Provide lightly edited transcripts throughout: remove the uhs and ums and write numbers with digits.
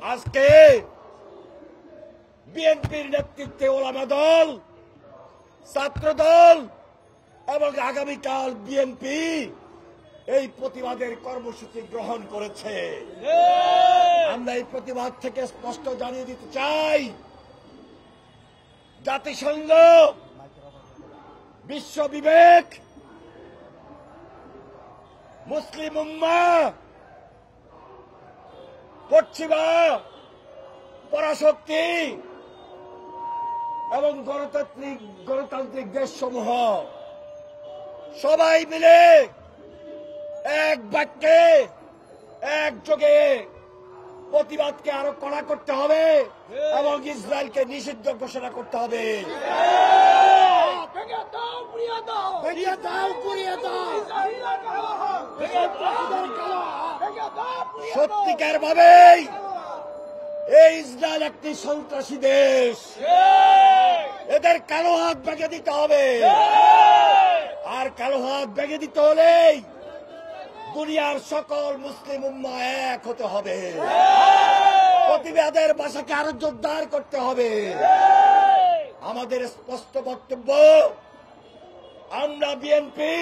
আজকে বিএনপির নেতৃত্বে ওলামা দল, ছাত্র দল এবং আগামীকাল বিএনপি এই প্রতিবাদের কর্মসূচি গ্রহণ করেছে। আমরা এই প্রতিবাদ থেকে স্পষ্ট জানিয়ে দিতে চাই, জাতিসংঘ, বিশ্ব বিবেক, মুসলিম উম্মাহ, পশ্চিমা পরাশক্তি এবং গণতান্ত্রিক দেশসমূহ সবাই মিলে এক বাক্যে একযোগে প্রতিবাদকে আরো কড়া করতে হবে এবং ইসরায়েলকে নিষিদ্ধ ঘোষণা করতে হবে। সত্যিকার ভাবেই এই ইসরায়েল একটি সন্ত্রাসী দেশ, এদের কালো হাত ভেঙে দিতে হবে। আর কালো হাত ভেঙে দিতে হলেই দুনিয়ার সকল মুসলিম উম্মাহ এক হতে হবে, প্রতিবাদের ভাষাকে আরো জোরদার করতে হবে। আমাদের স্পষ্ট বক্তব্য, আমরা বিএনপি,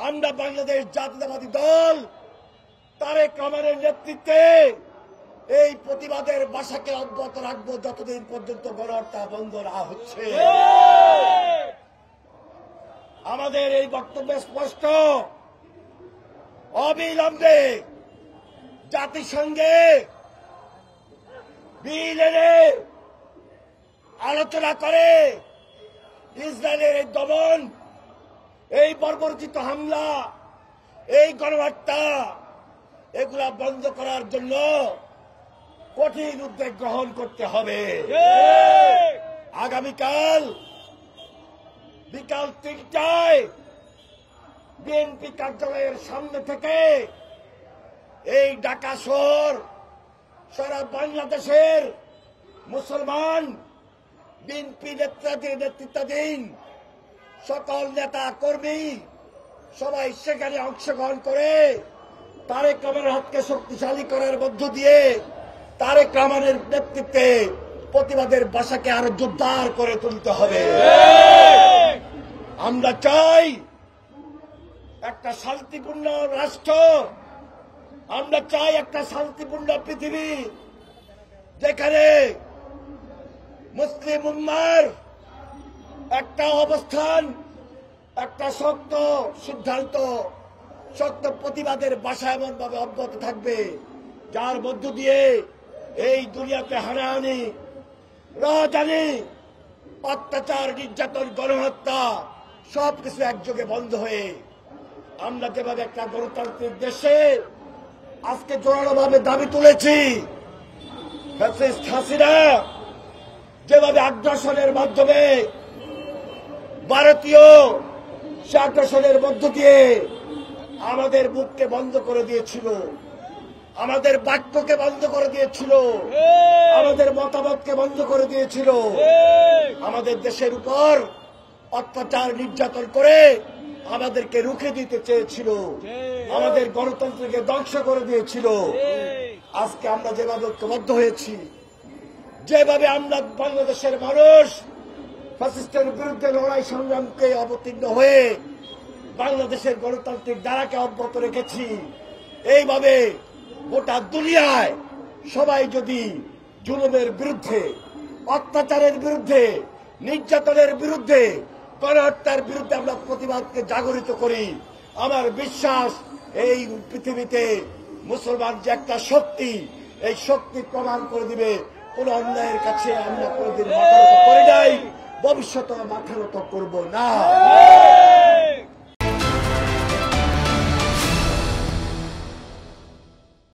আমরা বাংলাদেশ জাতীয়তাবাদী দল তারেক রহমানের নেতৃত্বে এই প্রতিবাদের ভাষাকে অব্যাহত রাখবো যতদিন পর্যন্ত গণহত্যা বন্ধ না হচ্ছে। আমাদের এই বক্তব্য স্পষ্ট, অবিলম্বে জাতিসংঘে বিল এনে আলোচনা করে ইসরায়েলের এই দমন, এই বর্বরচিত হামলা, এই গণহত্যা এগুলা বন্ধ করার জন্য কঠিন উদ্যোগ গ্রহণ করতে হবে। আগামীকাল বিকাল ৩টায় বিএনপি কার্যালয়ের সামনে থেকে এই ঢাকা শহর, সারা বাংলাদেশের মুসলমান বিএনপি নেতৃত্বাধীন সকল নেতা কর্মী সবাই সেখানে অংশগ্রহণ করে তারেক রহমানের হাতকে শক্তিশালী করার মধ্য দিয়ে তারেক রহমানের নেতৃত্বে প্রতিবাদের ভাষাকে আরো জোরদার করে তুলতে হবে। আমরা চাই একটা শান্তিপূর্ণ রাষ্ট্র, আমরা চাই একটা শান্তিপূর্ণ পৃথিবী যেখানে মুসলিম উম্মাহর একটা অবস্থান, একটা শক্ত সিদ্ধান্ত, শক্ত প্রতিবাদের ভাষা এমন ভাবে অব্যাহত থাকবে যার মধ্য দিয়ে এই দুনিয়াতে হানাহানি, রাজধানী, অত্যাচার, নির্যাতন, গণহত্যা সবকিছু একযোগে বন্ধ হয়ে আমরা যেভাবে একটা গণতান্ত্রিক দেশে আজকে জোরালোভাবে দাবি তুলেছি, ফ্যাসিস্ট হাসিনা যেভাবে আগ্রাসনের মাধ্যমে ভারতীয় সে আগ্রাসনের মধ্য দিয়ে আমাদের মুখকে বন্ধ করে দিয়েছিল, আমাদের বাক্যকে বন্ধ করে দিয়েছিল, আমাদের মতামতকে বন্ধ করে দিয়েছিল, আমাদের দেশের উপর অত্যাচার নির্যাতন করে আমাদেরকে রুখে দিতে চেয়েছিল, আমাদের গণতন্ত্রকে ধ্বংস করে দিয়েছিল। আজকে আমরা যেভাবে ঐক্যবদ্ধ হয়েছি, যেভাবে আমরা বাংলাদেশের মানুষ ফ্যাসিস্টের বিরুদ্ধে লড়াই সংগ্রামকে অবতীর্ণ হয়ে বাংলাদেশের গণতান্ত্রিক ধারাকে অব্যাহত রেখেছি, এইভাবে গোটা দুনিয়ায় সবাই যদি জুলুমের বিরুদ্ধে, অত্যাচারের বিরুদ্ধে, নির্যাতনের বিরুদ্ধে, গণহত্যার বিরুদ্ধে আমরা প্রতিবাদকে জাগরিত করি, আমার বিশ্বাস এই পৃথিবীতে মুসলমান যে একটা শক্তি, এই শক্তি প্রমাণ করে দিবে কোন অন্যায়ের কাছে আমরা কোনদিন মাথা নত করি নাই, ভবিষ্যতে মাথা নত করব না।